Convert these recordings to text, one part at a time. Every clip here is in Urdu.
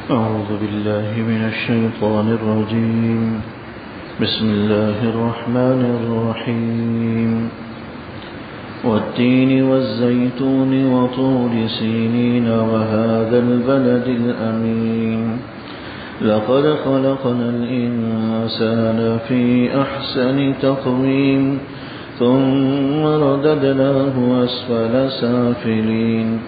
أعوذ بالله من الشيطان الرجيم. بسم الله الرحمن الرحيم. والتين والزيتون وطور سينين وهذا البلد الأمين لقد خلقنا الإنسان في أحسن تقويم ثم رددناه أسفل سافلين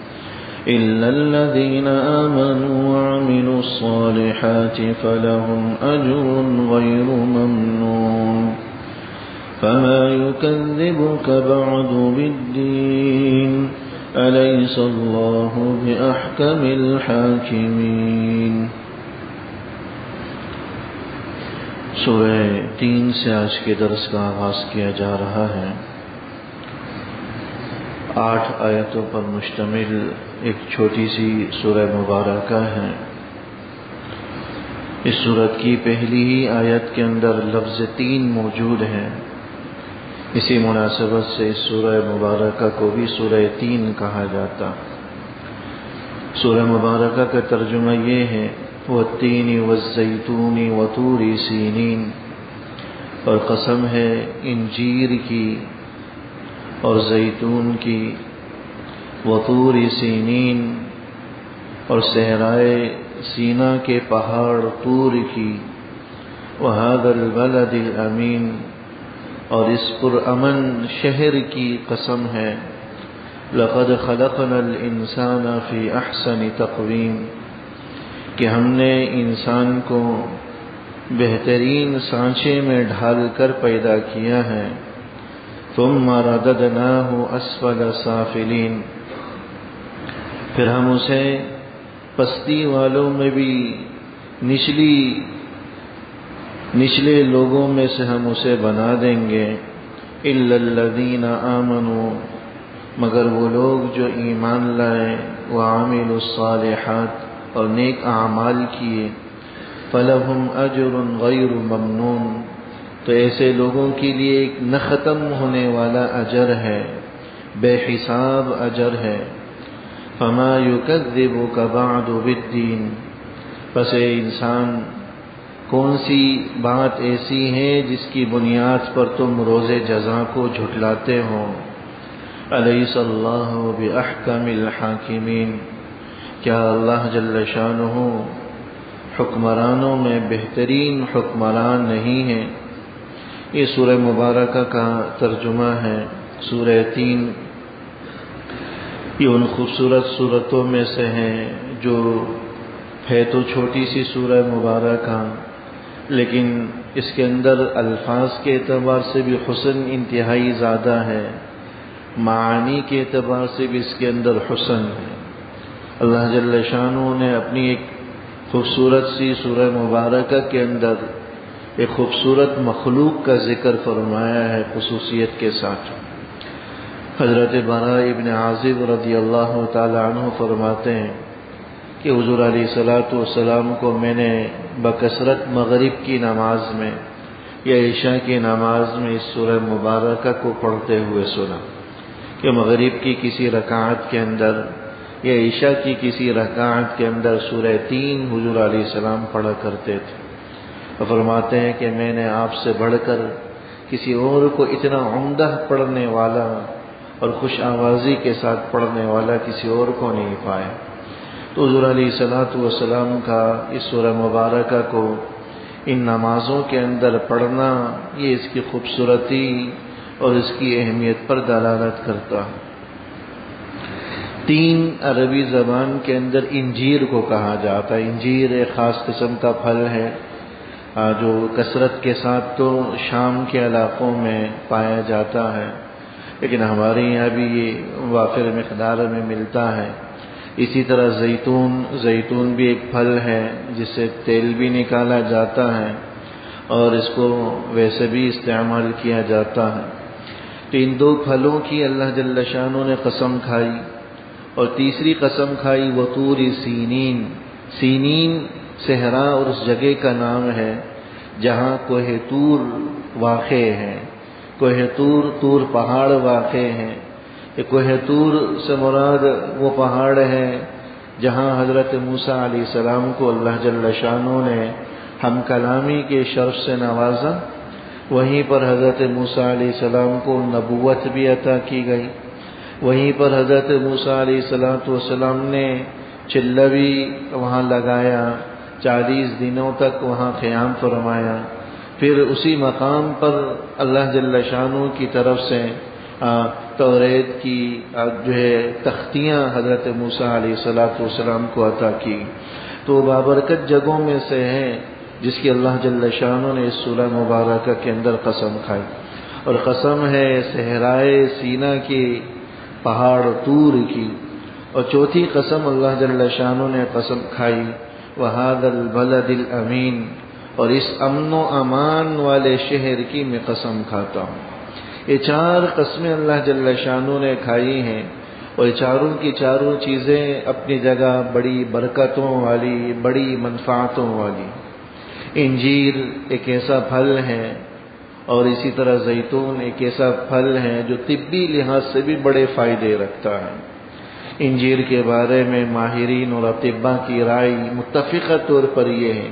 إلا الذين آمنوا وعملوا الصالحات فلهم أجر غير ممنون فما يكذبك بعد بالدين أليس الله بأحكم الحاكمين. سورہ 3 سے آج کے درس کا آغاز کیا جا رہا ہے. 8 آیتوں پر مشتمل ایک چھوٹی سی سورہ مبارکہ ہے. اس سورت کی پہلی ہی آیت کے اندر لفظ 3 موجود ہے. اسی مناسبت سے اس سورہ مبارکہ کو بھی سورہ 3 کہا جاتا. سورہ مبارکہ کا ترجمہ یہ ہے والتین والزیتون وطور سینین، اور قسم ہے انجیر کی اور زیتون کی، وطور سینین اور صحرائے سینا کے پہاڑ طور کی، وہذا البلد الامین اور اس پرامن شہر کی قسم ہے. لقد خلقنا الانسان فی احسن تقویم کہ ہم نے انسان کو بہترین سانچے میں ڈھال کر پیدا کیا ہے. ثم رددناہ اسفل سافلین، پھر ہم اسے پستی والوں میں بھی نچلے لوگوں میں سے ہم اسے بنا دیں گے. الا الذین آمنوا، مگر وہ لوگ جو ایمان لائے، وعملوا الصالحات اور نیک اعمال کیے، فلہم اجر غیر ممنون، تو ایسے لوگوں کے لیے ایک نہ ختم ہونے والا اجر ہے، بے حساب اجر ہے. فما یکذبک بعد بالدین، پس اے انسان کون سی بات ایسی ہے جس کی بنیاد پر تم روز جزا کو جھٹلاتے ہو. الیس اللہ باحکم الحاکمین، کیا اللہ جل شانہ حکمرانوں میں بہترین حکمران نہیں ہے. یہ سورہ مبارکہ کا ترجمہ ہے. سورہ 3 یہ ان خوبصورت سورتوں میں سے ہے جو ہے تو چھوٹی سی سورہ مبارکہ، لیکن اس کے اندر الفاظ کے اعتبار سے بھی حسن انتہائی زیادہ ہے، معانی کے اعتبار سے بھی اس کے اندر حسن ہے. اللہ جل شانہ نے اپنی ایک خوبصورت سی سورہ مبارکہ کے اندر ایک خوبصورت مخلوق کا ذکر فرمایا ہے خصوصیت کے ساتھ. حضرت براء ابن عازب رضی اللہ تعالی عنہ فرماتے ہیں کہ حضور علیہ الصلوۃ والسلام کو میں نے بکثرت مغرب کی نماز میں یا عشاء کی نماز میں اس سورہ مبارکہ کو پڑھتے ہوئے سنا کہ مغرب کی کسی رکعت کے اندر یا عشاء کی کسی رکعت کے اندر سورہ 3 حضور علیہ السلام پڑھا کرتے تھے. فرماتے ہیں کہ میں نے آپ سے بڑھ کر کسی اور کو اتنا عمدہ پڑھنے والا اور خوش آوازی کے ساتھ پڑھنے والا کسی اور کو نہیں پایا. تو حضور علیہ السلام کا اس سورہ مبارکہ کو ان نمازوں کے اندر پڑھنا یہ اس کی خوبصورتی اور اس کی اہمیت پر دلالت کرتا. 3 عربی زبان کے اندر انجیر کو کہا جاتا ہے. انجیر ایک خاص قسم کا پھل ہے جو کثرت کے ساتھ تو شام کے علاقوں میں پایا جاتا ہے، لیکن ہمارے یہاں بھی یہ وافر مقدار میں ملتا ہے. اسی طرح زیتون بھی ایک پھل ہے جس سے تیل بھی نکالا جاتا ہے اور اس کو ویسے بھی استعمال کیا جاتا ہے. تو ان 2 پھلوں کی اللہ جل شانہ نے قسم کھائی اور تیسری قسم کھائی وطور سینین. سینین صحرا اور اس جگہ کا نام ہے جہاں کوہ طور واقع ہے. کوہ طور پہاڑ واقع ہے. کوہ طور سے مراد وہ پہاڑ ہے جہاں حضرت موسیٰ علیہ السلام کو اللہ جل شانہ نے ہم کلامی کے شرف سے نوازا، وہیں پر حضرت موسیٰ علیہ السلام کو نبوت بھی عطا کی گئی، وہیں پر حضرت موسیٰ علیہ السلام نے چلہ بھی وہاں لگایا، 40 دنوں تک وہاں قیام فرمایا، پھر اسی مقام پر اللہ جل شانہ کی طرف سے توریت کی تختیاں حضرت موسیٰ علیہ السلام کو عطا کی۔ تو بابرکت جگہوں میں سے ہے جس کی اللہ جل شانہ نے اس سورہ مبارکہ کے اندر قسم کھائی، اور قسم ہے صحرائے سینا کے پہاڑ طور کی، اور چوتھی قسم اللہ جل شانہ نے قسم کھائی وَهَذَا الْبَلَدِ الْأَمِينَ، اور اس امن و امان والے شہر کی میں قسم کھاتا ہوں۔ یہ 4 قسمیں اللہ جل شانہ نے کھائی ہیں، اور یہ چاروں کی چاروں چیزیں اپنی جگہ بڑی برکتوں والی، بڑی منفعتوں والی۔ انجیر ایک ایسا پھل ہے، اور اسی طرح زیتون ایک ایسا پھل ہے جو طبی لحاظ سے بھی بڑے فائدے رکھتا ہے۔ انجیر کے بارے میں ماہرین اور اطباء کی رائے متفقہ طور پر یہ ہے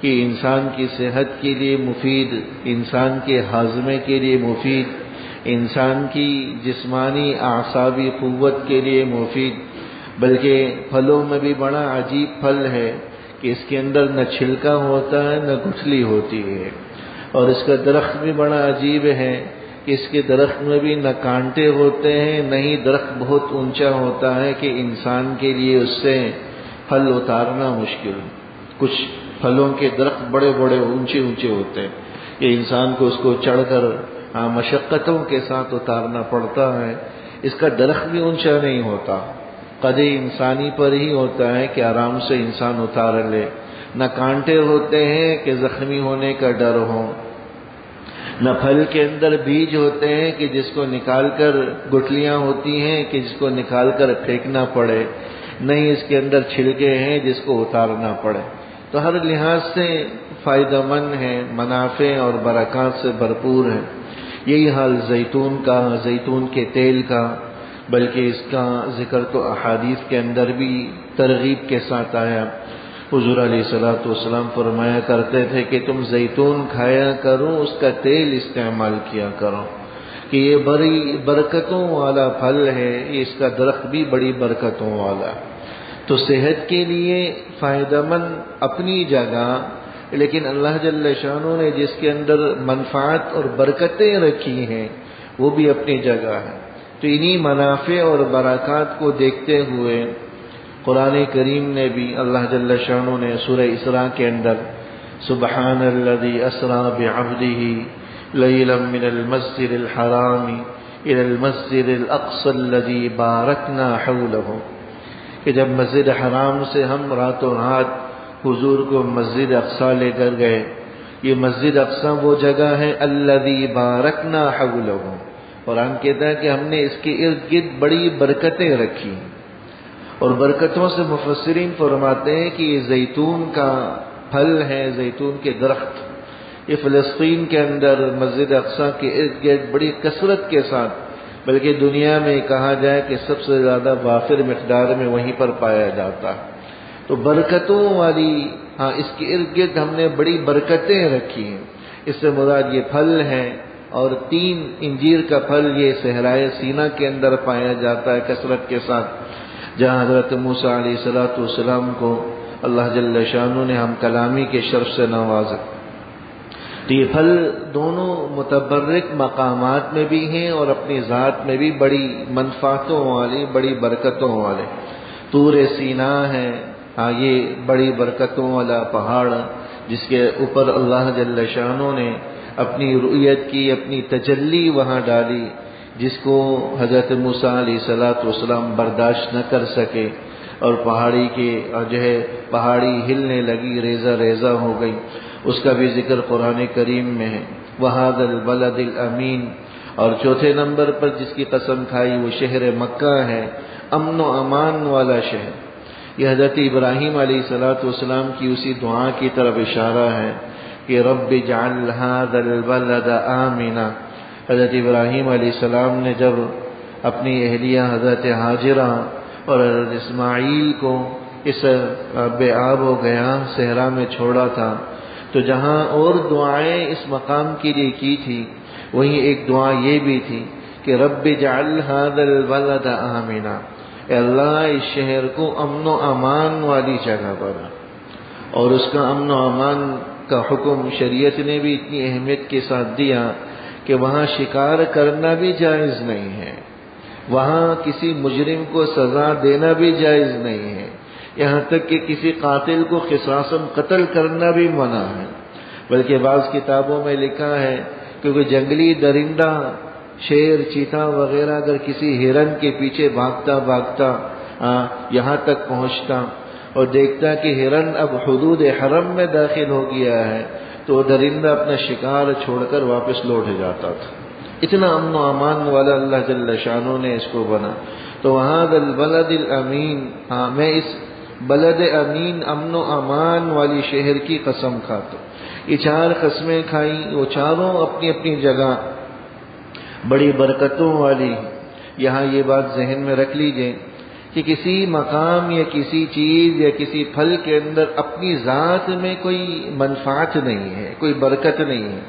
کہ انسان کی صحت کے لیے مفید، انسان کے ہاضمے کے لیے مفید، انسان کی جسمانی اعصابی قوت کے لیے مفید، بلکہ پھلوں میں بھی بڑا عجیب پھل ہے کہ اس کے اندر نہ چھلکا ہوتا ہے نہ گٹھلی ہوتی ہے، اور اس کا درخت بھی بڑا عجیب ہے کہ اس کے درخت میں بھی نہ کانٹے ہوتے ہیں، نہ ہی درخت بہت اونچا ہوتا ہے کہ انسان کے لیے اس سے پھل اتارنا مشکل۔ کچھ پھلوں کے درخت بڑے بڑے اونچے اونچے ہوتے ہیں کہ انسان کو اس کو چڑھ کر مشقتوں کے ساتھ اتارنا پڑتا ہے۔ اس کا درخت بھی اونچا نہیں ہوتا، قد انسانی پر ہی ہوتا ہے کہ آرام سے انسان اتار لے، نہ کانٹے ہوتے ہیں کہ زخمی ہونے کا ڈر ہو، نہ پھل کے اندر بیج ہوتے ہیں کہ جس کو نکال کر گٹھلیاں ہوتی ہیں کہ جس کو نکال کر پھینکنا پڑے، نہیں اس کے اندر چھلکے ہیں جس کو اتارنا پڑے۔ تو ہر لحاظ سے فائدہ مند ہے، منافع اور برکات سے بھرپور ہے۔ یہی حال زیتون کا، زیتون کے تیل کا، بلکہ اس کا ذکر تو احادیث کے اندر بھی ترغیب کے ساتھ آیا۔ حضور علیہ السلام فرمایا کرتے تھے کہ تم زیتون کھایا کرو، اس کا تیل استعمال کیا کرو، کہ یہ بڑی برکتوں والا پھل ہے، یہ اس کا درخت بھی بڑی برکتوں والا۔ تو صحت کے لیے فائدہ مند اپنی جگہ، لیکن اللہ جل شانہ نے جس کے اندر منفعت اور برکتیں رکھی ہیں وہ بھی اپنی جگہ ہے۔ تو انہی منافع اور برکات کو دیکھتے ہوئے قرآن کریم نے بھی اللہ جل شانہ نے سورہ اسراء کے اندر سبحان الذی اسری بعبدہ لیلا من المسجد الحرام الى المسجد الاقصى الذی بارکنا حولہ، کہ جب مسجد حرام سے ہم راتوں رات حضور کو مسجد اقصی لے کر گئے، یہ مسجد اقصی وہ جگہ ہے الذی بارکنا حولہ، قرآن کہتا ہے کہ ہم نے اس کے ارد گرد بڑی برکتیں رکھی، اور برکتوں سے مفسرین فرماتے ہیں کہ یہ زیتون کا پھل ہے، زیتون کے درخت، یہ فلسطین کے اندر مسجد اقصی کے ارد گرد بڑی کثرت کے ساتھ، بلکہ دنیا میں کہا جائے کہ سب سے زیادہ وافر مقدار میں وہیں پر پایا جاتا ہے۔ تو برکتوں والی اس کے ارد گرد ہم نے بڑی برکتیں رکھی ہیں۔ اس سے مراد یہ پھل ہے، اور 3 انجیر کا پھل یہ صحرائے سینا کے اندر پایا جاتا ہے کثرت کے ساتھ، جہاں حضرت موسیٰ علیہ السلام کو اللہ جل شانہ نے ہم کلامی کے شرف سے نوازا۔ تو یہ پھل دونوں متبرک مقامات میں بھی ہیں اور اپنی ذات میں بھی بڑی منفعتوں والے، بڑی برکتوں والے۔ طور سینا ہے، یہ بڑی برکتوں والا پہاڑ جس کے اوپر اللہ جل شانہ نے اپنی رؤیت کی، اپنی تجلی وہاں ڈالی، جس کو حضرت موسیٰ علیہ السلام برداشت نہ کر سکے، اور پہاڑی ہلنے لگی، ریزہ ریزہ ہو گئی۔ اس کا بھی ذکر قرآن کریم میں ہے، وَهَذَا الْبَلَدِ الْأَمِينَ۔ اور چوتھے نمبر پر جس کی قسم کھائی وہ شہر مکہ ہے، امن و امان والا شہر۔ یہ حضرت ابراہیم علیہ السلام کی اسی دعا کی طرف اشارہ ہے کہ رب اجعل هذا البلد آمنا۔ حضرت ابراہیم علیہ السلام نے جب اپنی اہلیہ حضرت ہاجرہ اور حضرت اسماعیل کو اس بے آب و گیا صحرا میں چھوڑا تھا، تو جہاں اور دعائیں اس مقام کے لیے کی تھی، وہیں ایک دعا یہ بھی تھی کہ رب اجعل ھذا البلد آمنا، اے اللہ اس شہر کو امن و امان والی جگہ بنا۔ اور اس کا امن و امان کا حکم شریعت نے بھی اتنی اہمیت کے ساتھ دیا کہ وہاں شکار کرنا بھی جائز نہیں ہے، وہاں کسی مجرم کو سزا دینا بھی جائز نہیں ہے، یہاں تک کہ کسی قاتل کو قصاصاً قتل کرنا بھی منع ہے۔ بلکہ بعض کتابوں میں لکھا ہے کہ کوئی جنگلی درندہ، شیر، چیتا وغیرہ اگر کسی ہرن کے پیچھے بھاگتا بھاگتا یہاں تک پہنچتا اور دیکھتا کہ ہرن اب حدود حرم میں داخل ہو گیا ہے، تو وہ درندہ اپنا شکار چھوڑ کر واپس لوٹ جاتا تھا۔ اتنا امن و امان والا اللہ جل شانہ نے اس کو بنا۔ تو وہاں البلد الامین، میں اس بلد امین امن و امان والی شہر کی قسم کھاتا ہوں۔ یہ چار قسمیں کھائیں، وہ چاروں اپنی اپنی جگہ بڑی برکتوں والی۔ یہاں یہ بات ذہن میں رکھ لیجئے کہ کسی مقام یا کسی چیز یا کسی پھل کے اندر اپنی ذات میں کوئی منفعت نہیں ہے، کوئی برکت نہیں ہے۔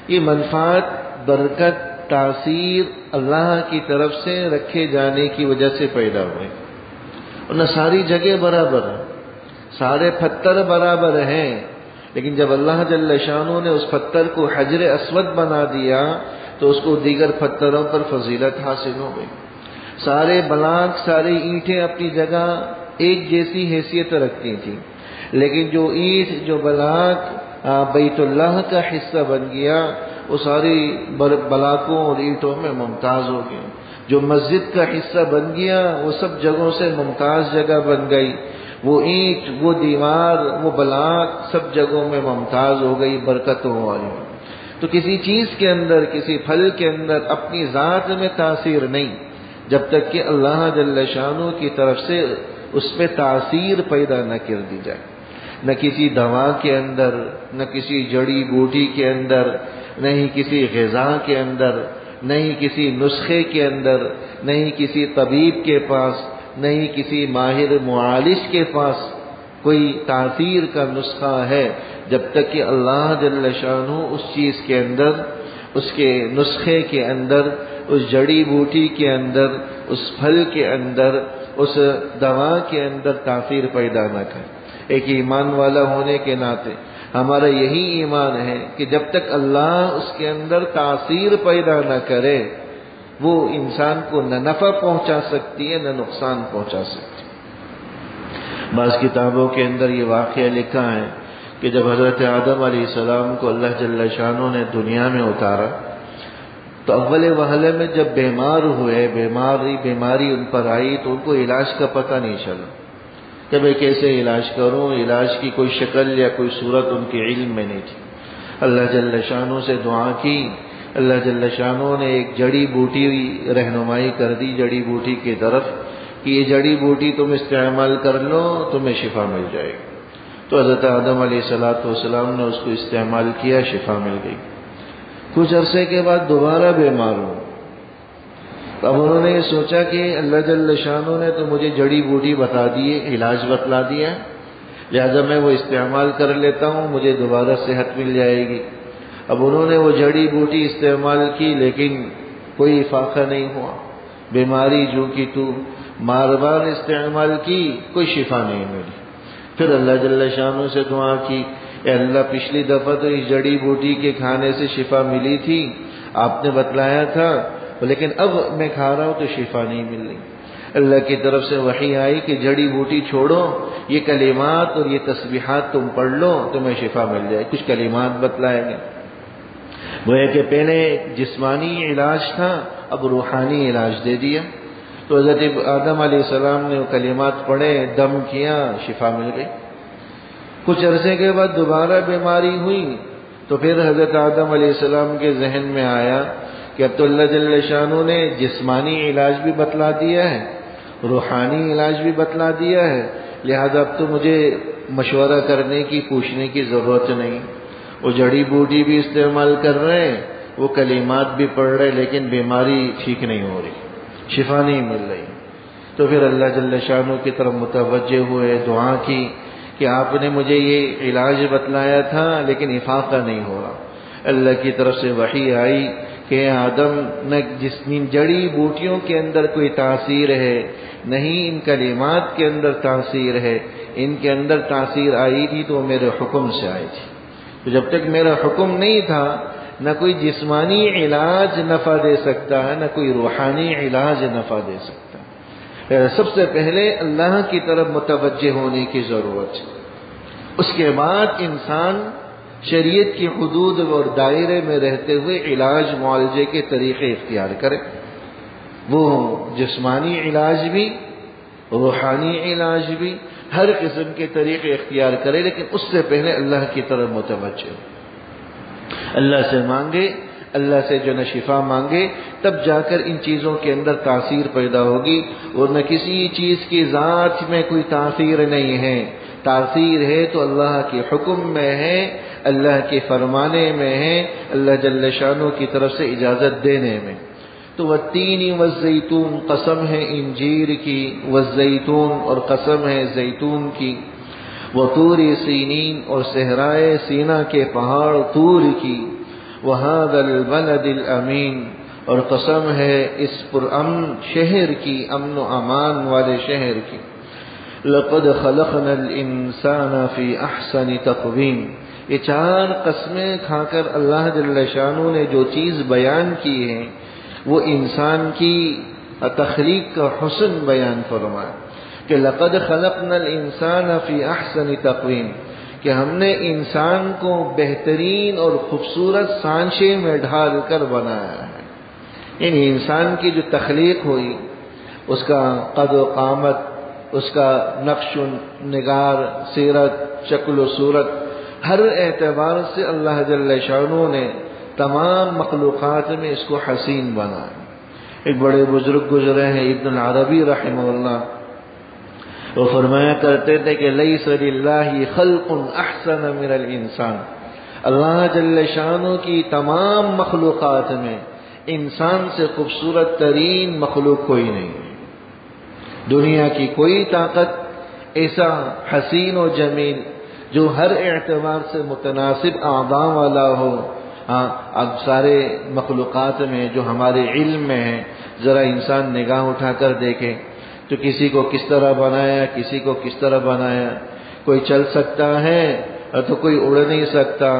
یہ منفعت، برکت، تاثیر اللہ کی طرف سے رکھے جانے کی وجہ سے پیدا ہوئے۔ ورنہ ساری جگہ برابر ہے، سارے پتھر برابر ہیں، لیکن جب اللہ جل شانہ نے اس پتھر کو حجر اسود بنا دیا تو اس کو دیگر پتھروں پر فضیلت حاصل ہو گئی۔ سارے بلاک، ساری اینٹیں اپنی جگہ ایک جیسی حیثیت رکھتی تھیں، لیکن جو اینٹ، جو بلاک بیت اللہ کا حصہ بن گیا، وہ ساری بلاکوں اور اینٹوں میں ممتاز ہو گیا۔ جو مسجد کا حصہ بن گیا، وہ سب جگہوں سے ممتاز جگہ بن گئی۔ وہ اینٹ، وہ دیوار، وہ بلاک سب جگہوں میں ممتاز ہو گئی، برکتوں والی۔ تو کسی چیز کے اندر، کسی پھل کے اندر اپنی ذات میں تاثیر نہیں، جب تک کہ اللہ جل شانہ کی طرف سے اس پہ تاثیر پیدا نہ کر دی جائے۔ نہ کسی دوا کے اندر، نہ کسی جڑی بوٹی کے اندر، نہ ہی کسی غذا کے اندر، نہ ہی کسی نسخے کے اندر، نہ ہی کسی طبیب کے پاس، نہ ہی کسی ماہر معالج کے پاس کوئی تاثیر کا نسخہ ہے، جب تک کہ اللہ جل شانہ اس چیز کے اندر، اس کے نسخے کے اندر، اس جڑی بوٹی کے اندر، اس پھل کے اندر، اس دوا کے اندر تاثیر پیدا نہ کرے۔ ایک ایمان والا ہونے کے ناطے ہمارا یہی ایمان ہے کہ جب تک اللہ اس کے اندر تاثیر پیدا نہ کرے، وہ انسان کو نہ نفع پہنچا سکتی ہے، نہ نقصان پہنچا سکتی ہے۔ بعض کتابوں کے اندر یہ واقعہ لکھا ہے کہ جب حضرت آدم علیہ السلام کو اللہ جل شانہ نے دنیا میں اتارا تو اول وہلے میں جب بیمار ہوئے، بیماری ان پر آئی تو ان کو علاج کا پتہ نہیں چلا کہ میں کیسے علاج کروں، علاج کی کوئی شکل یا کوئی صورت ان کے علم میں نہیں تھی۔ اللہ جل شانہ سے دعا کی، اللہ جل شانہ نے ایک جڑی بوٹی رہنمائی کر دی جڑی بوٹی کی طرف کہ یہ جڑی بوٹی تم استعمال کر لو، تمہیں شفا مل جائے گی۔ تو حضرت آدم علیہ السلام نے اس کو استعمال کیا، شفا مل گئی۔ کچھ عرصے کے بعد دوبارہ بیمار ہو، اب انہوں نے یہ سوچا کہ اللہ جل شانہ نے تو مجھے جڑی بوٹی بتا دی ہے، علاج بتلا دیا، لہذا میں وہ استعمال کر لیتا ہوں، مجھے دوبارہ صحت مل جائے گی۔ اب انہوں نے وہ جڑی بوٹی استعمال کی، لیکن کوئی فائدہ نہیں ہوا، بیماری جو کی تو بار بار استعمال کی، کوئی شفا نہیں ملی۔ پھر اللہ جل شانہ سے دعا کی، اے اللہ پچھلی دفعہ تو اس جڑی بوٹی کے کھانے سے شفا ملی تھی، آپ نے بتلایا تھا، لیکن اب میں کھا رہا ہوں تو شفا نہیں مل رہی۔ اللہ کی طرف سے وحی آئی کہ جڑی بوٹی چھوڑو، یہ کلمات اور یہ تسبیحات تم پڑھ لو، تمہیں شفا مل جائے۔ کچھ کلمات بتلائے گئے، وہ ہے کہ پہلے جسمانی علاج تھا، اب روحانی علاج دے دیا۔ تو حضرت آدم علیہ السلام نے وہ کلمات پڑھے، دم کیا، شفا مل گئی۔ کچھ عرصے کے بعد دوبارہ بیماری ہوئی تو پھر حضرت آدم علیہ السلام کے ذہن میں آیا کہ اب تو اللہ جل شانہ نے جسمانی علاج بھی بتلا دیا ہے، روحانی علاج بھی بتلا دیا ہے، لہذا اب تو مجھے مشورہ کرنے کی، پوچھنے کی ضرورت نہیں۔ وہ جڑی بوٹی بھی استعمال کر رہے ہیں، وہ کلمات بھی پڑھ رہے، لیکن بیماری ٹھیک نہیں ہو رہی، شفا نہیں مل رہی۔ تو پھر اللہ جل شانہ کی طرف متوجہ ہوئے، دعا کی کہ آپ نے مجھے یہ علاج بتلایا تھا لیکن افاقہ نہیں ہو رہا۔ اللہ کی طرف سے وحی آئی کہ آدم، نہ جن جڑی بوٹیوں کے اندر کوئی تاثیر ہے، نہیں ان کلمات کے اندر تاثیر ہے، ان کے اندر تاثیر آئی تھی تو میرے حکم سے آئی تھی۔ تو جب تک میرا حکم نہیں تھا، نہ کوئی جسمانی علاج نفع دے سکتا ہے، نہ کوئی روحانی علاج نفع دے سکتا ہے۔ سب سے پہلے اللہ کی طرف متوجہ ہونے کی ضرورت ہے، اس کے بعد انسان شریعت کی حدود اور دائرے میں رہتے ہوئے علاج معالجے کے طریقے اختیار کرے، وہ جسمانی علاج بھی، روحانی علاج بھی، ہر قسم کے طریقے اختیار کرے، لیکن اس سے پہلے اللہ کی طرف متوجہ ہو، اللہ سے مانگے، اللہ سے جو نہ شفا مانگے، تب جا کر ان چیزوں کے اندر تاثیر پیدا ہوگی، ورنہ کسی چیز کی ذات میں کوئی تاثیر نہیں ہے۔ تاثیر ہے تو اللہ کے حکم میں ہے، اللہ کے فرمانے میں ہے، اللہ جل شانہ کی طرف سے اجازت دینے میں۔ تو والتین والزیتون، قسم ہے انجیر کی، والزیتون اور قسم ہے زیتون کی، وطور سینین اور صحرائے سینا کے پہاڑ طور کی، وہذا البلد الامین اور قسم ہے اس پرامن شہر کی، امن و امان والے شہر کی۔ لقد خلقنا الانسان فی احسن تقویم، یہ چار قسمیں کھا کر اللہ جل شانہ نے جو چیز بیان کی ہے وہ انسان کی تخلیق کا حسن بیان فرمایا کہ لقد خلقنا الانسان فی احسن تقویم، کہ ہم نے انسان کو بہترین اور خوبصورت سانچے میں ڈھال کر بنایا ہے۔ یعنی انسان کی جو تخلیق ہوئی، اس کا قد و قامت، اس کا نقش و نگار، سیرت، شکل و صورت، ہر اعتبار سے اللہ جل شانہ نے تمام مخلوقات میں اس کو حسین بنایا۔ ایک بڑے بزرگ گزرے ہیں ابن العربی رحمہ اللہ، وہ فرمایا کرتے تھے کہ لیس للہ خلق احسن من الانسان، اللہ جل شانہ کی تمام مخلوقات میں انسان سے خوبصورت ترین مخلوق کوئی نہیں ہے۔ دنیا کی کوئی طاقت ایسا حسین و جمیل جو ہر اعتبار سے متناسب اعضاء والا ہو، اب سارے مخلوقات میں جو ہمارے علم میں ہے، ذرا انسان نگاہ اٹھا کر دیکھے تو کسی کو کس طرح بنایا، کسی کو کس طرح بنایا۔ کوئی چل سکتا ہے اور تو کوئی اڑ نہیں سکتا،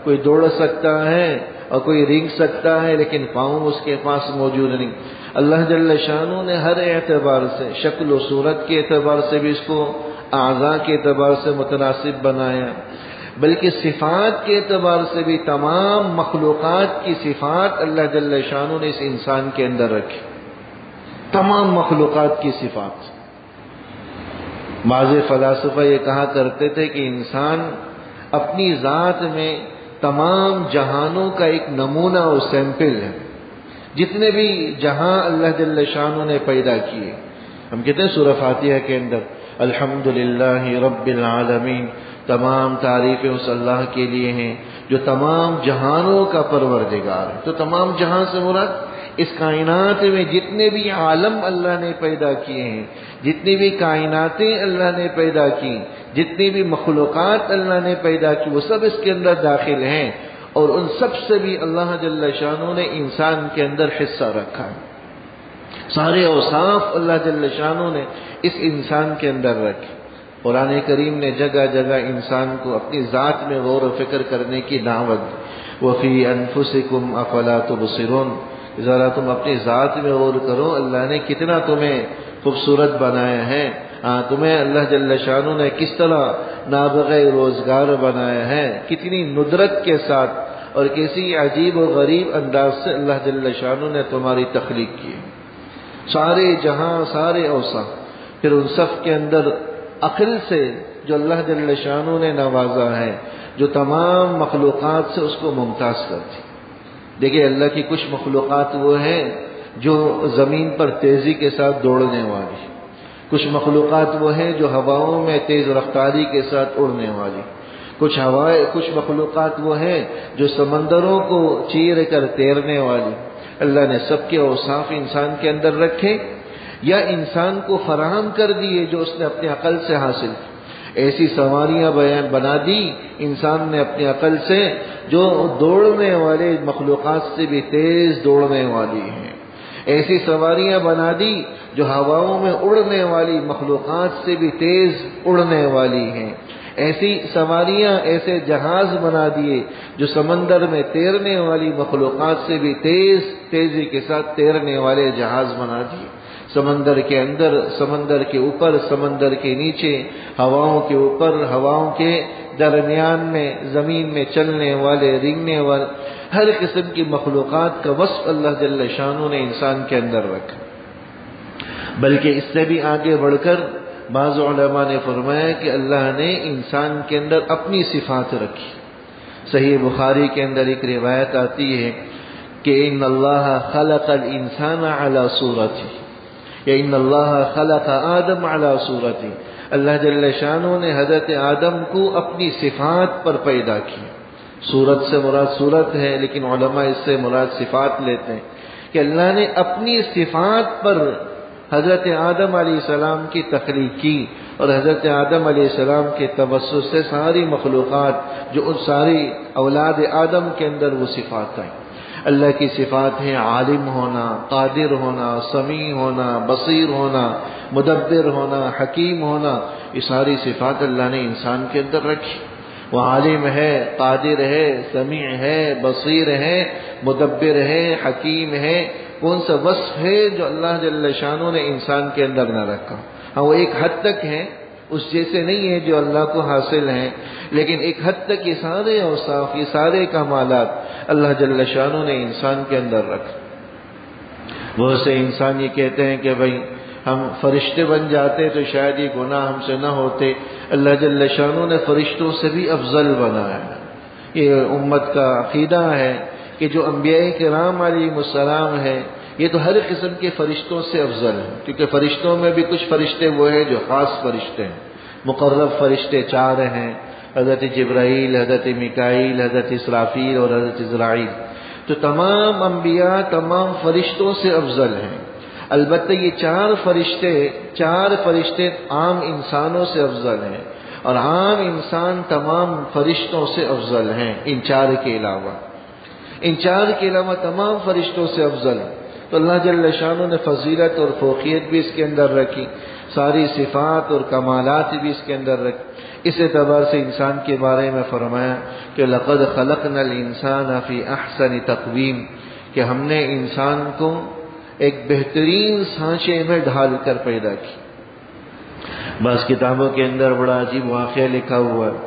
کوئی دوڑ سکتا ہے اور کوئی رینگ سکتا ہے لیکن پاؤں اس کے پاس موجود نہیں۔ اللہ جل شانہ نے ہر اعتبار سے، شکل و صورت کے اعتبار سے بھی اس کو اعضاء کے اعتبار سے متناسب بنایا، بلکہ صفات کے اعتبار سے بھی تمام مخلوقات کی صفات اللہ جل شانہ نے اس انسان کے اندر رکھی، تمام مخلوقات کی صفات۔ بعض فلاسفہ یہ کہا کرتے تھے کہ انسان اپنی ذات میں تمام جہانوں کا ایک نمونہ اور سیمپل ہے۔ جتنے بھی جہاں اللہ جل شانہ نے پیدا کیے، ہم کہتے ہیں سورہ فاتحہ کے اندر الحمدللہ رب العالمین، تمام تعریفیں اس اللہ کے لیے ہیں جو تمام جہانوں کا پروردگار ہے۔ تو تمام جہاں سے مراد اس کائنات میں جتنے بھی عالم اللہ نے پیدا کیے ہیں، جتنی بھی کائناتیں اللہ نے پیدا کی، جتنی بھی مخلوقات اللہ نے پیدا کی، وہ سب اس کے اندر داخل ہیں، اور ان سب سے بھی اللہ جل شانہ نے انسان کے اندر حصہ رکھا ہے۔ سارے اوصاف اللہ جل شانہ نے اس انسان کے اندر رکھے۔ قرآن کریم نے جگہ جگہ انسان کو اپنی ذات میں غور و فکر کرنے کی دعوت دی۔ وَفِي أَنفُسِكُمْ أَفَلَا تُبْصِرُونَ، ذرا تم اپنی ذات میں غور کرو، اللہ نے کتنا تمہیں خوبصورت بنایا ہے، تمہیں اللہ جل شانہ نے کس طرح نابغہ روزگار بنایا ہے، کتنی ندرت کے ساتھ اور کسی عجیب و غریب انداز سے اللہ جل شانہ نے تمہاری تخلیق کی۔ سارے جہاں، سارے اوصاف، پھر ان سب کے اندر عقل سے جو اللہ جل شانہ نے نوازا ہے، جو تمام مخلوقات سے اس کو ممتاز کرتی۔ دیکھیں اللہ کی کچھ مخلوقات وہ ہیں جو زمین پر تیزی کے ساتھ دوڑنے والی، کچھ مخلوقات وہ ہیں جو ہواؤں میں تیز رفتاری کے ساتھ اڑنے والی، کچھ مخلوقات وہ ہیں جو سمندروں کو چیر کر تیرنے والی۔ اللہ نے سب کے اوصاف انسان کے اندر رکھے، یا انسان کو فراہم کر دیے جو اس نے اپنی عقل سے حاصل کی۔ ایسی سواریاں بنا دی انسان نے اپنی عقل سے جو دوڑنے والے مخلوقات سے بھی تیز دوڑنے والی ہیں۔ ایسی سواریاں بنا دی جو ہواؤں میں اڑنے والی مخلوقات سے بھی تیز اڑنے والی ہیں۔ ایسی سواریاں، ایسے جہاز بنا دیے جو سمندر میں تیرنے والی مخلوقات سے بھی تیزی کے ساتھ تیرنے والے جہاز بنا دیے۔ سمندر کے اندر، سمندر کے اوپر، سمندر کے نیچے، ہواؤں کے اوپر، ہواؤں کے درمیان میں، زمین میں چلنے والے، رینگنے والے، ہر قسم کی مخلوقات کا وصف اللہ جل شانہ نے انسان کے اندر رکھا۔ بلکہ اس سے بھی آگے بڑھ کر بعض علماء نے فرمایا کہ اللہ نے انسان کے اندر اپنی صفات رکھی۔ صحیح بخاری کے اندر ایک روایت آتی ہے کہ ان اللہ خلق الانسان علی صورتہ، یا ان اللہ خلق آدم علی صورتہ، اللہ جل شانہ نے حضرت آدم کو اپنی صفات پر پیدا کیا۔ صورت سے مراد صورت ہے، لیکن علماء اس سے مراد صفات لیتے ہیں کہ اللہ نے اپنی صفات پر حضرت آدم علیہ السلام کی تخلیق کی، اور حضرت آدم علیہ السلام کے توسط سے ساری مخلوقات جو ان ساری اولاد آدم کے اندر وہ صفات ہیں۔ اللہ کی صفات ہیں عالم ہونا، قادر ہونا، سمیع ہونا، بصیر ہونا، مدبر ہونا، حکیم ہونا، یہ ساری صفات اللہ نے انسان کے اندر رکھی۔ وہ عالم ہے، قادر ہے، سمیع ہے، بصیر ہے، مدبر ہے، حکیم ہے۔ کون سا وصف ہے جو اللہ جل شانہ نے انسان کے اندر نہ رکھا؟ ہاں وہ ایک حد تک ہے، اس جیسے نہیں ہے جو اللہ کو حاصل ہیں، لیکن ایک حد تک یہ سارے اوصاف، یہ سارے کمالات اللہ جل شانہ نے انسان کے اندر رکھا۔ بہت سے انسان یہ کہتے ہیں کہ بھائی ہم فرشتے بن جاتے تو شاید یہ گناہ ہم سے نہ ہوتے۔ اللہ جل شانہ نے فرشتوں سے بھی افضل بنایا ہے۔ یہ امت کا عقیدہ ہے کہ جو انبیاء کرام علیہ السلام ہے یہ تو ہر قسم کے فرشتوں سے افضل ہیں، کیونکہ فرشتوں میں بھی کچھ فرشتے وہ ہیں جو خاص فرشتے ہیں۔ مقرب فرشتے 4 ہیں، حضرت جبرائیل، حضرت میکائیل، حضرت اسرافیل اور حضرت عزرائیل۔ تو تمام انبیاء تمام فرشتوں سے افضل ہیں۔ البتہ یہ 4 فرشتے عام انسانوں سے افضل ہیں، اور عام انسان تمام فرشتوں سے افضل ہیں۔ ان 4 کے علاوہ تمام فرشتوں سے افضل ہیں۔ تو اللہ جل شانہ نے فضیلت اور فوقیت بھی اس کے اندر رکھی، ساری صفات اور کمالات بھی اس کے اندر رکھی۔ اس اعتبار سے انسان کے بارے میں فرمایا کہ لقد خلقنا الانسان فی احسن تقویم، کہ ہم نے انسان کو ایک بہترین سانچے میں ڈھال کر پیدا کی۔ بعض کتابوں کے اندر بڑا عجیب واقعہ لکھا ہوا ہے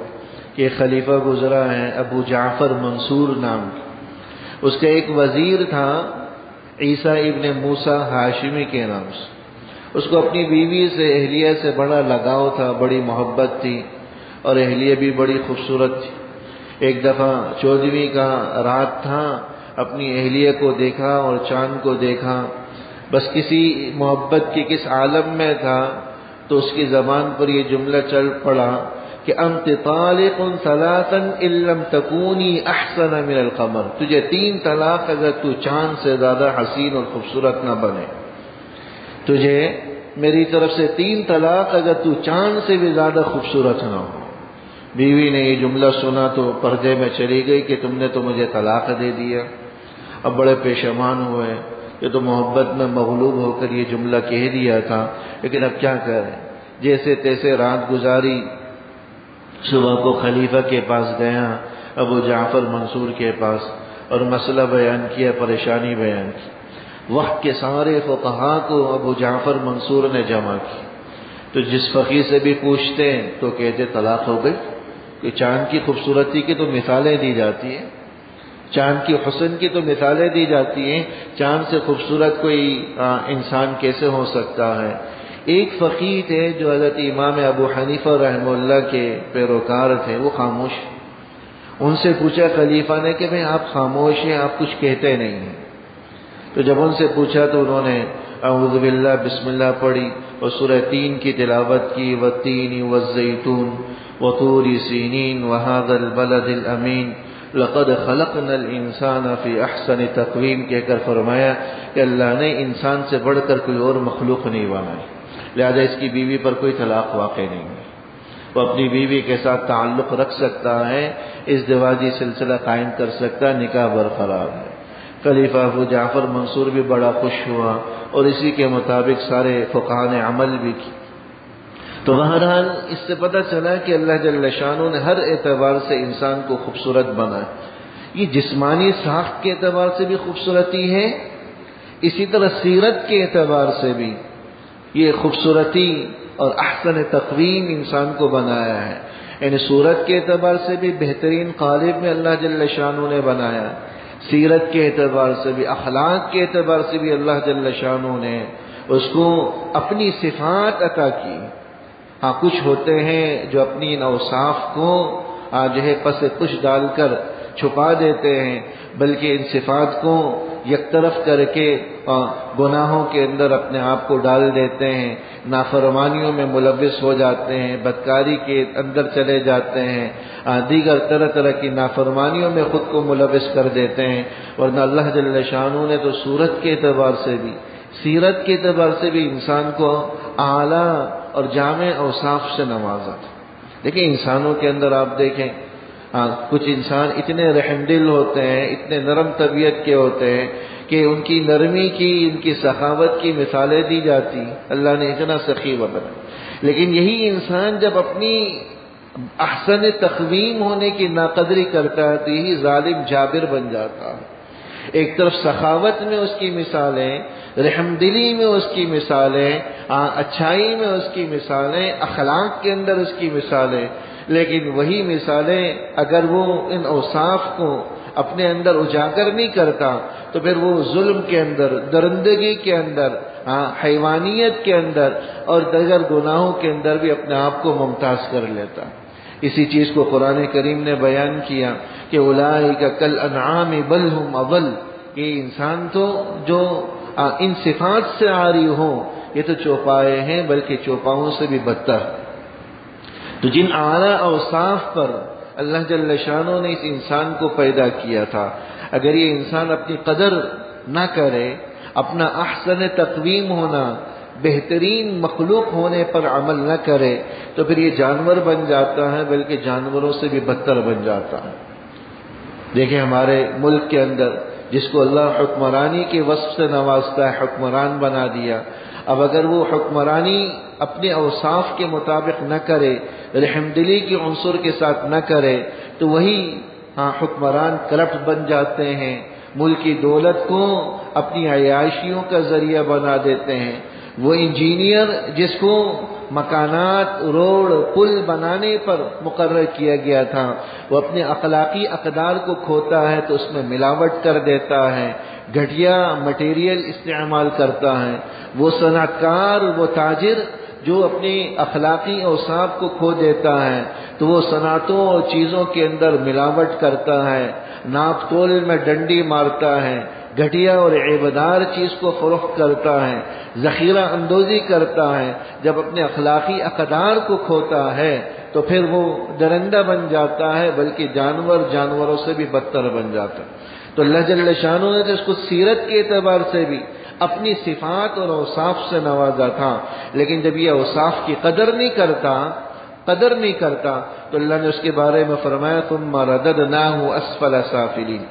کہ ایک خلیفہ گزرا ہے ابو جعفر منصور نام کا، اس کا ایک وزیر تھا عیسیٰ ابن موسیٰ ہاشمی کے نام سے۔ اس کو اپنی بیوی سے، اہلیہ سے بڑا لگاؤ تھا، بڑی محبت تھی، اور اہلیہ بھی بڑی خوبصورت تھی۔ ایک دفعہ 14ویں کا رات تھا، اپنی اہلیہ کو دیکھا اور چاند کو دیکھا، بس کسی محبت کے کس عالم میں تھا، تو اس کی زبان پر یہ جملہ چل پڑا کہ انت طالق ثلاثا ان لم تکونی احسن من القمر، تجھے 3 طلاق اگر تو چاند سے زیادہ حسین اور خوبصورت نہ بنے، تجھے میری طرف سے 3 طلاق اگر تو چاند سے بھی زیادہ خوبصورت نہ ہو۔ بیوی نے یہ جملہ سنا تو پردے میں چلی گئی کہ تم نے تو مجھے طلاق دے دیا۔ اب بڑے پیشمان ہوئے، یہ تو محبت میں مغلوب ہو کر یہ جملہ کہہ دیا تھا، لیکن اب کیا کریں؟ جیسے تیسے رات گزاری، صبح کو خلیفہ کے پاس گیا، ابو جعفر منصور کے پاس، اور مسئلہ بیان کیا، پریشانی بیان کی۔ وقت کے سارے فقہا کو ابو جعفر منصور نے جمع کی، تو جس فقیہ سے بھی پوچھتے تو کہتے طلاق ہو گئی، کہ چاند کی خوبصورتی کی تو مثالیں دی جاتی ہیں، چاند کی حسن کی تو مثالیں دی جاتی ہیں، چاند سے خوبصورت کوئی انسان کیسے ہو سکتا ہے؟ ایک فقیہ تھے جو حضرت امام ابو حنیفہ رحمہ اللہ کے پیروکار تھے، وہ خاموش۔ ان سے پوچھا خلیفہ نے کہ بھئی آپ خاموش ہیں، آپ کچھ کہتے نہیں ہیں۔ تو جب ان سے پوچھا تو انہوں نے اعوذ باللہ بسم اللہ پڑھی اور سورہ 3 کی تلاوت کی، والتین والزیتون وطور سینین وہذا البلد الامین لقد خلقنا الانسان فی احسن تقویم کہہ کر فرمایا کہ اللہ نے انسان سے بڑھ کر کوئی اور مخلوق نہیں بنائی، لہذا اس کی بیوی پر کوئی طلاق واقع نہیں ہے، وہ اپنی بیوی کے ساتھ تعلق رکھ سکتا ہے، ازدواجی سلسلہ قائم کر سکتا ہے، نکاح برقرار ہے۔ خلیفہ ابو جعفر منصور بھی بڑا خوش ہوا اور اسی کے مطابق سارے فقہاء نے عمل بھی کی۔ تو بہرحال اس سے پتہ چلا کہ اللہ جل شانہ نے ہر اعتبار سے انسان کو خوبصورت بنایا۔ یہ جسمانی ساخت کے اعتبار سے بھی خوبصورتی ہے، اسی طرح سیرت کے اعتبار سے بھی یہ خوبصورتی اور احسن تقویم انسان کو بنایا ہے، یعنی صورت کے اعتبار سے بھی بہترین قالب میں اللہ جل شانہ نے بنایا، سیرت کے اعتبار سے بھی، اخلاق کے اعتبار سے بھی اللہ جل شانہ نے اس کو اپنی صفات عطا کی۔ ہاں کچھ ہوتے ہیں جو اپنی ان اوصاف کو جو ہے پس پش ڈال کر چھپا دیتے ہیں، بلکہ ان صفات کو یک طرف کر کے گناہوں کے اندر اپنے آپ کو ڈال دیتے ہیں، نافرمانیوں میں ملوث ہو جاتے ہیں، بدکاری کے اندر چلے جاتے ہیں، دیگر طرح طرح کی نافرمانیوں میں خود کو ملوث کر دیتے ہیں۔ ورنہ اللہ جل شانہ نے تو صورت کے اعتبار سے بھی، سیرت کے اعتبار سے بھی انسان کو اعلیٰ اور جامع اوصاف سے نوازا۔ دیکھیں انسانوں کے اندر آپ دیکھیں کچھ انسان اتنے رحم دل ہوتے ہیں، اتنے نرم طبیعت کے ہوتے ہیں کہ ان کی نرمی کی، ان کی سخاوت کی مثالیں دی جاتی، اللہ نے اتنا سخی بنا۔ لیکن یہی انسان جب اپنی احسن تقویم ہونے کی ناقدری کرتا ہے تو یہی ظالم جابر بن جاتا ہے۔ ایک طرف سخاوت میں اس کی مثالیں، رحم دلی میں اس کی مثالیں، اچھائی میں اس کی مثالیں، اخلاق کے اندر اس کی مثالیں، لیکن وہی مثالیں اگر وہ ان اوصاف کو اپنے اندر اجاگر نہیں کرتا تو پھر وہ ظلم کے اندر، درندگی کے اندر، حیوانیت کے اندر اور دیگر گناہوں کے اندر بھی اپنے آپ کو ممتاز کر لیتا۔ اسی چیز کو قرآن کریم نے بیان کیا کہ اولئک کالانعام بل هم اضل، کہ انسان تو جو ان صفات سے عاری ہوں یہ تو چوپائے ہیں، بلکہ چوپاؤں سے بھی بدتر۔ تو جن اعلیٰ اوصاف پر اللہ جل شانہ نے اس انسان کو پیدا کیا تھا، اگر یہ انسان اپنی قدر نہ کرے، اپنا احسن تقویم ہونا، بہترین مخلوق ہونے پر عمل نہ کرے تو پھر یہ جانور بن جاتا ہے، بلکہ جانوروں سے بھی بدتر بن جاتا ہے۔ دیکھیں ہمارے ملک کے اندر جس کو اللہ حکمرانی کے وصف سے نوازتا ہے، حکمران بنا دیا، اب اگر وہ حکمرانی اپنے اوصاف کے مطابق نہ کرے، رحم دلی کی عنصر کے ساتھ نہ کرے تو وہی حکمران کرپٹ بن جاتے ہیں، ملک کی دولت کو اپنی عیاشیوں کا ذریعہ بنا دیتے ہیں۔ وہ انجینئر جس کو مکانات، روڈ، پل بنانے پر مقرر کیا گیا تھا، وہ اپنے اخلاقی اقدار کو کھوتا ہے تو اس میں ملاوٹ کر دیتا ہے، گھٹیا مٹیریل استعمال کرتا ہے۔ وہ صنعت کار، وہ تاجر جو اپنی اخلاقی اوصاف کو کھو دیتا ہے تو وہ صنعتوں اور چیزوں کے اندر ملاوٹ کرتا ہے، ناپ تول میں ڈنڈی مارتا ہے، گھٹیا اور عیبدار چیز کو فروخت کرتا ہے، ذخیرہ اندوزی کرتا ہے۔ جب اپنے اخلاقی اقدار کو کھوتا ہے تو پھر وہ درندہ بن جاتا ہے، بلکہ جانوروں سے بھی بدتر بن جاتا ہے۔ تو اللہ جل شانہ نے اس کو سیرت کے اعتبار سے بھی اپنی صفات اور اوصاف سے نوازا تھا، لیکن جب یہ اوصاف کی قدر نہیں کرتا تو اللہ نے اس کے بارے میں فرمایا ثم رددناہ اسفل سافلین،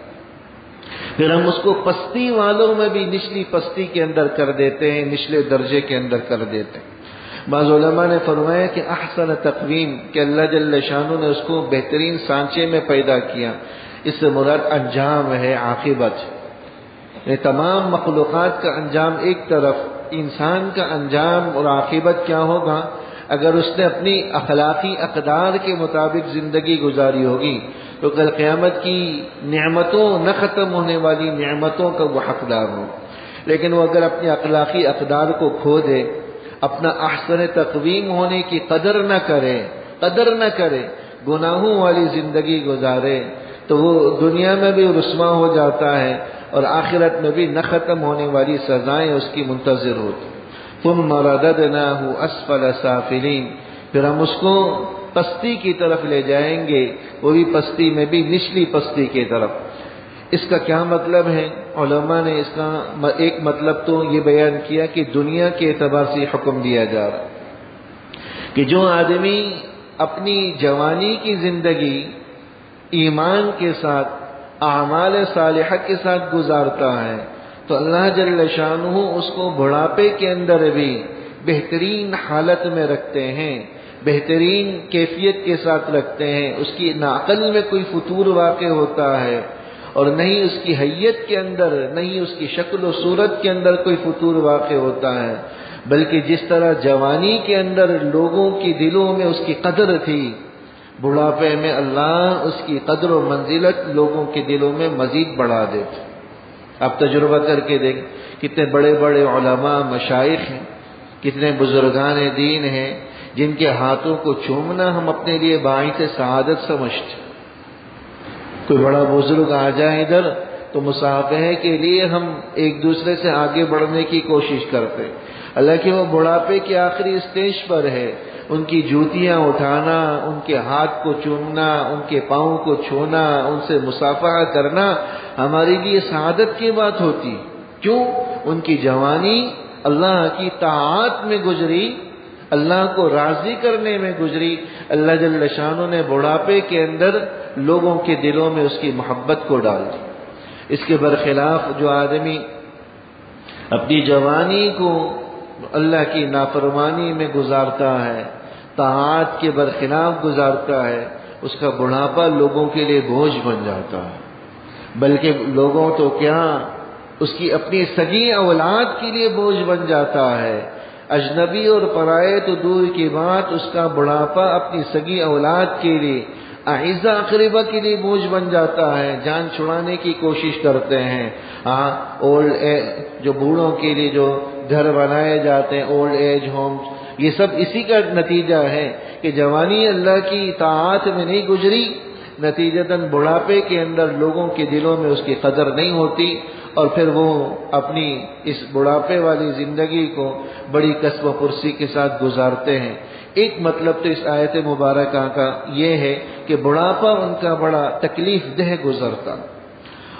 پھر ہم اس کو پستی والوں میں بھی نچلی پستی کے اندر کر دیتے ہیں، نچلے درجے کے اندر کر دیتے ہیں۔ بعض علماء نے فرمایا کہ احسن تقویم کہ اللہ جل شانہ نے اس کو بہترین سانچے میں پیدا کیا، اس سے مراد انجام ہے، عاقبت۔ تمام مخلوقات کا انجام ایک طرف، انسان کا انجام اور عاقبت کیا ہوگا؟ اگر اس نے اپنی اخلاقی اقدار کے مطابق زندگی گزاری ہوگی تو کل قیامت کی نعمتوں، نہ ختم ہونے والی نعمتوں کا وہ حقدار ہو۔ لیکن وہ اگر اپنی اخلاقی اقدار کو کھو دے، اپنا احسن تقویم ہونے کی قدر نہ کرے، گناہوں والی زندگی گزارے تو وہ دنیا میں بھی رسوا ہو جاتا ہے اور آخرت میں بھی نہ ختم ہونے والی سزائیں اس کی منتظر ہوتی۔ ثم رددناہ اسفل سافلین، پھر ہم اس کو پستی کی طرف لے جائیں گے، وہ بھی پستی میں بھی نچلی پستی کی طرف۔ اس کا کیا مطلب ہے؟ علماء نے اس کا ایک مطلب تو یہ بیان کیا کہ دنیا کے اعتبار سے حکم دیا جا رہا ہے کہ جو آدمی اپنی جوانی کی زندگی ایمان کے ساتھ، اعمال صالحہ کے ساتھ گزارتا ہے تو اللہ جل شانہ اس کو بڑھاپے کے اندر بھی بہترین حالت میں رکھتے ہیں، بہترین کیفیت کے ساتھ رکھتے ہیں۔ اس کی نہ عقل میں کوئی فتور واقع ہوتا ہے اور نہیں اس کی حیت کے اندر، نہیں اس کی شکل و صورت کے اندر کوئی فتور واقع ہوتا ہے، بلکہ جس طرح جوانی کے اندر لوگوں کی دلوں میں اس کی قدر تھی، بڑھاپے میں اللہ اس کی قدر و منزلت لوگوں کے دلوں میں مزید بڑھا دیتے۔ آپ تجربہ کر کے دیکھ، کتنے بڑے بڑے علماء، مشائخ ہیں، کتنے بزرگان دین ہیں جن کے ہاتھوں کو چومنا ہم اپنے لیے باعث سعادت سمجھتے۔ کوئی بڑا بزرگ آ جائے ادھر تو مصافحے کے لیے ہم ایک دوسرے سے آگے بڑھنے کی کوشش کرتے، حالانکہ وہ بڑھاپے کے آخری اسٹیج پر ہے۔ ان کی جوتیاں اٹھانا، ان کے ہاتھ کو چومنا، ان کے پاؤں کو چھونا، ان سے مصافحہ کرنا ہمارے لیے سعادت کی بات ہوتی۔ کیوں؟ ان کی جوانی اللہ کی طاعت میں گزری، اللہ کو راضی کرنے میں گزری۔ اللہ جل شانہ نے بڑھاپے کے اندر لوگوں کے دلوں میں اس کی محبت کو ڈال دی۔ اس کے برخلاف جو آدمی اپنی جوانی کو اللہ کی نافرمانی میں گزارتا ہے، طاعات کے برخلاف گزارتا ہے، اس کا بڑھاپا لوگوں کے لیے بوجھ بن جاتا ہے، بلکہ لوگوں تو کیا، اس کی اپنی سگی اولاد کے لیے بوجھ بن جاتا ہے۔ اجنبی اور پرائے تو دور کی بات، اس کا بڑھاپا اپنی سگی اولاد کے لیے، اعزا اقربا کے لیے بوجھ بن جاتا ہے، جان چھڑانے کی کوشش کرتے ہیں۔ اولڈ جو بوڑھوں کے لیے جو گھر بنائے جاتے ہیں، اولڈ ایج ہومز، یہ سب اسی کا نتیجہ ہے کہ جوانی اللہ کی اطاعت میں نہیں گزری، نتیجتاً بڑھاپے کے اندر لوگوں کے دلوں میں اس کی قدر نہیں ہوتی، اور پھر وہ اپنی اس بڑھاپے والی زندگی کو بڑی کسب و پرسی کے ساتھ گزارتے ہیں۔ ایک مطلب تو اس آیت مبارکہ کا یہ ہے کہ بڑھاپا ان کا بڑا تکلیف دہ گزرتا،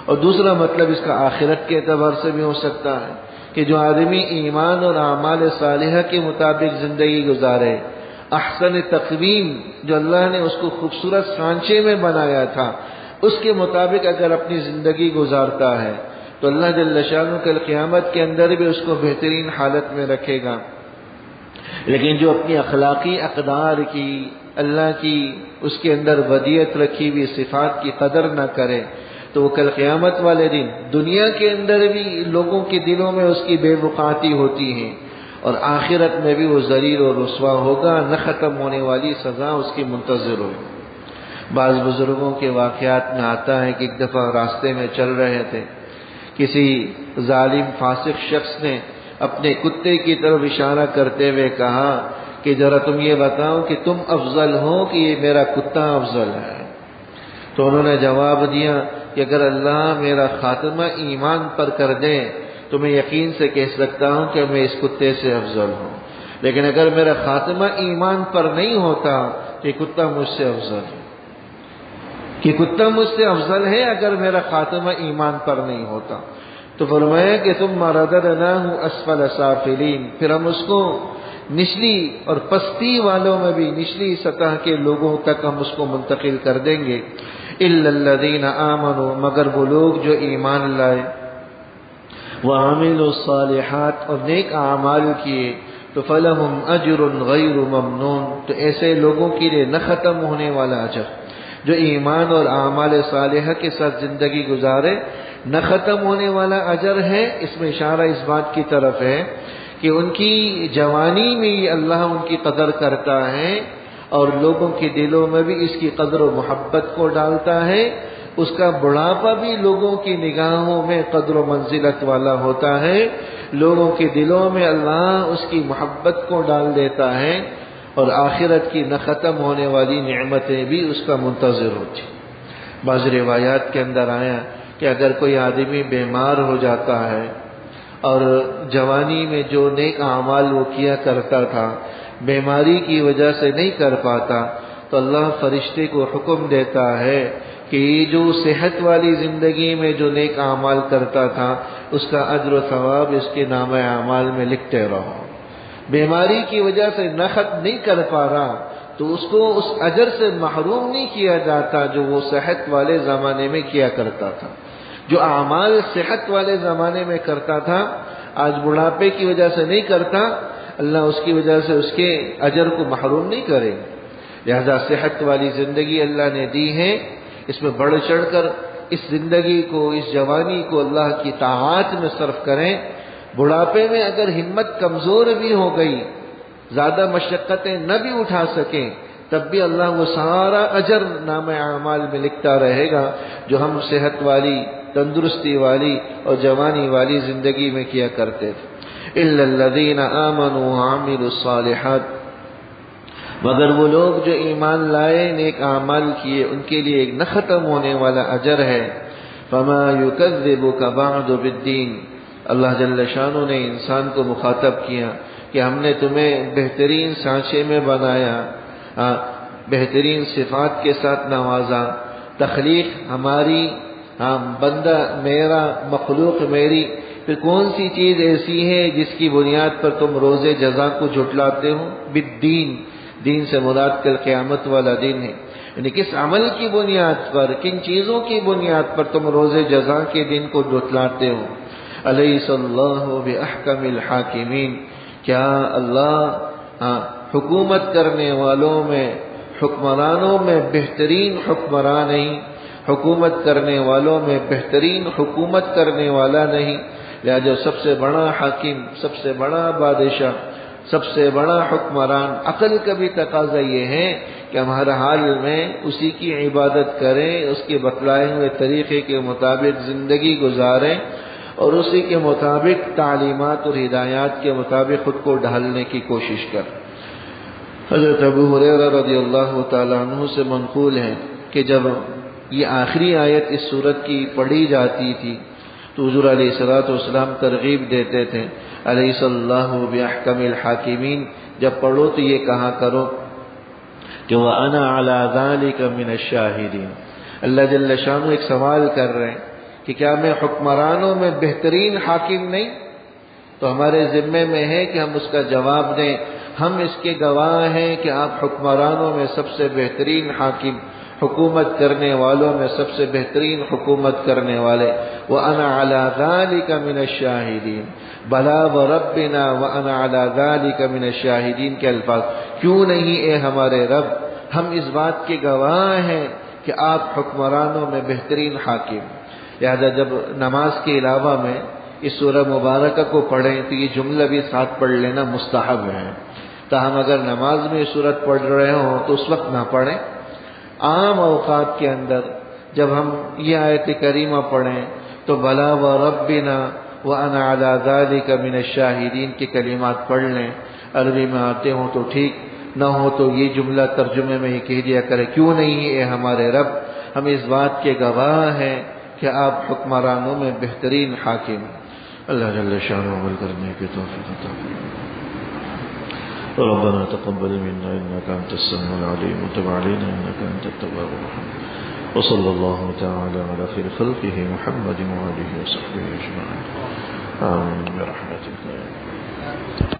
اور دوسرا مطلب اس کا آخرت کے اعتبار سے بھی ہو سکتا ہے کہ جو آدمی ایمان اور اعمال صالحہ کے مطابق زندگی گزارے، احسن تقویم جو اللہ نے اس کو خوبصورت سانچے میں بنایا تھا اس کے مطابق اگر اپنی زندگی گزارتا ہے تو اللہ جل شانہ کل قیامت کے اندر بھی اس کو بہترین حالت میں رکھے گا۔ لیکن جو اپنی اخلاقی اقدار کی، اللہ کی اس کے اندر ودیت رکھی ہوئی صفات کی قدر نہ کرے تو وہ کل قیامت والے دن دنیا کے اندر بھی لوگوں کے دلوں میں اس کی بے وقعتی ہوتی ہے، اور آخرت میں بھی وہ ذلیل و رسوا ہوگا، نہ ختم ہونے والی سزا اس کی منتظر ہوگی۔ بعض بزرگوں کے واقعات میں آتا ہے کہ ایک دفعہ راستے میں چل رہے تھے، کسی ظالم فاسق شخص نے اپنے کتے کی طرف اشارہ کرتے ہوئے کہا کہ ذرا تم یہ بتاؤ کہ تم افضل ہو کہ یہ میرا کتا افضل ہے؟ تو انہوں نے جواب دیا کہ اگر اللہ میرا خاتمہ ایمان پر کر دے تو میں یقین سے کہہ سکتا ہوں کہ میں اس کتے سے افضل ہوں، لیکن اگر میرا خاتمہ ایمان پر نہیں ہوتا تو یہ کتا مجھ سے افضل ہے، کہ کتا مجھ سے افضل ہے اگر میرا خاتمہ ایمان پر نہیں ہوتا۔ تو فرمایا کہ ثم رددناہ اسفل سافلین، پھر ہم اس کو نچلی اور پستی والوں میں بھی نچلی سطح کے لوگوں تک ہم اس کو منتقل کر دیں گے۔ الا الذین آمنوا، مگر وہ لوگ جو ایمان لائے، وعملوا الصالحات، اور نیک اعمال کیے، تو فلہم اجر غیر ممنون، تو ایسے لوگوں کے لیے نہ ختم ہونے والا اجر، جو ایمان اور اعمال صالحہ کے ساتھ زندگی گزارے، نہ ختم ہونے والا اجر ہے۔ اس میں اشارہ اس بات کی طرف ہے کہ ان کی جوانی میں ہی اللہ ان کی قدر کرتا ہے، اور لوگوں کے دلوں میں بھی اس کی قدر و محبت کو ڈالتا ہے۔ اس کا بڑھاپا بھی لوگوں کی نگاہوں میں قدر و منزلت والا ہوتا ہے، لوگوں کے دلوں میں اللہ اس کی محبت کو ڈال دیتا ہے، اور آخرت کی نہ ختم ہونے والی نعمتیں بھی اس کا منتظر ہوتی۔ بعض روایات کے اندر آیا کہ اگر کوئی آدمی بیمار ہو جاتا ہے اور جوانی میں جو نیک اعمال وہ کیا کرتا تھا بیماری کی وجہ سے نہیں کر پاتا، تو اللہ فرشتے کو حکم دیتا ہے کہ یہ جو صحت والی زندگی میں جو نیک اعمال کرتا تھا اس کا اجر و ثواب اس کے نامہ اعمال میں لکھتے رہو. بیماری کی وجہ سے نخت نہیں کر پا رہا تو اس کو اس اجر سے محروم نہیں کیا جاتا جو وہ صحت والے زمانے میں کیا کرتا تھا. جو اعمال صحت والے زمانے میں کرتا تھا آج بڑھاپے کی وجہ سے نہیں کرتا، اللہ اس کی وجہ سے اس کے اجر کو محروم نہیں کرے. لہذا صحت والی زندگی اللہ نے دی ہے، اس میں بڑھ چڑھ کر اس زندگی کو، اس جوانی کو اللہ کی طاعات میں صرف کریں. بڑھاپے میں اگر ہمت کمزور بھی ہو گئی، زیادہ مشقتیں نہ بھی اٹھا سکیں، تب بھی اللہ وہ سارا اجر نامہ اعمال میں لکھتا رہے گا جو ہم صحت والی، تندرستی والی اور جوانی والی زندگی میں کیا کرتے تھے. الا الذین آمنوا وعملوا الصالحات، مگر وہ لوگ جو ایمان لائے، نیک اعمال کیے، ان کے لیے ایک نہ ختم ہونے والا اجر ہے. فما یکذبک بعد بالدین، اللہ جل شانہ نے انسان کو مخاطب کیا کہ ہم نے تمہیں بہترین سانچے میں بنایا، بہترین صفات کے ساتھ نوازا. تخلیق ہماری، بندہ میرا، مخلوق میری، پھر کون سی چیز ایسی ہے جس کی بنیاد پر تم روز جزا کو جھٹلاتے ہو؟ بالدین، دین سے مراد کل قیامت والا دن ہے. یعنی کس عمل کی بنیاد پر، کن چیزوں کی بنیاد پر تم روز جزا کے دن کو جھٹلاتے ہو؟ الیس اللہ باحکم الحاکمین، کیا اللہ حکومت کرنے والوں میں، حکمرانوں میں بہترین حکمران نہیں؟ حکومت کرنے والوں میں بہترین حکومت کرنے والا نہیں؟ لہذا سب سے بڑا حاکم، سب سے بڑا بادشاہ، سب سے بڑا حکمران، عقل کا بھی تقاضا یہ ہے کہ ہم ہر حال میں اسی کی عبادت کریں، اس کے بتلائے ہوئے طریقے کے مطابق زندگی گزاریں اور اسی کے مطابق تعلیمات اور ہدایات کے مطابق خود کو ڈھالنے کی کوشش کریں. حضرت ابو ہریرہ رضی اللہ تعالیٰ عنہ سے منقول ہے کہ جب یہ آخری آیت اس سورت کی پڑھی جاتی تھی تو حضور علیہ الصلوۃ والسلام ترغیب دیتے تھے، الیس اللہ باحکم الحاکمین، جب پڑھو تو یہ کہا کرو کہ وَأَنَا عَلَى ذَلِكَ مِنَ الشَّاهِدِينَ. اللہ جل شانہ ایک سوال کر رہے ہیں کہ کیا میں حکمرانوں میں بہترین حاکم نہیں؟ تو ہمارے ذمے میں ہے کہ ہم اس کا جواب دیں. ہم اس کے گواہ ہیں کہ آپ حکمرانوں میں سب سے بہترین حاکم، حکومت کرنے والوں میں سب سے بہترین حکومت کرنے والے. وَأَنَا عَلَى ذَلِكَ مِنَ الشَّاهِدِينَ، بَلَا وَرَبِّنَا وَأَنَا عَلَى ذَلِكَ مِنَ الشَّاهِدِينَ کے الفاظ. کیوں نہیں اے ہمارے رب، ہم اس بات کے گواہ ہیں کہ آپ حکمرانوں میں بہترین حاکم. لہذا جب نماز کے علاوہ میں اس سورہ مبارکہ کو پڑھیں تو یہ جملہ بھی ساتھ پڑھ لینا مستحب ہے. تاہم اگر نماز میں سورت پڑھ رہے ہوں تو اس وقت نہ پڑھیں. عام اوقات کے اندر جب ہم یہ آیت کریمہ پڑھیں تو بلا وربنا وانا علی ذلک من الشاہدین کے کلمات پڑھ لیں. عربی میں آتے ہوں تو ٹھیک، نہ ہو تو یہ جملہ ترجمے میں یہ کہہ دیا کرے، کیوں نہیں اے ہمارے رب، ہم اس بات کے گواہ ہیں کہ آپ حکمرانوں میں بہترین حاکم. اللہ جل شانہ عمل کرنے کی توفیق عطا فرمائے. ربنا تقبل منا انك انت السميع العليم وتب علينا انك انت التواب الرحيم. وصلى الله تعالى على خير خلقه محمد وآله وصحبه اجمعين. آمين برحمتك.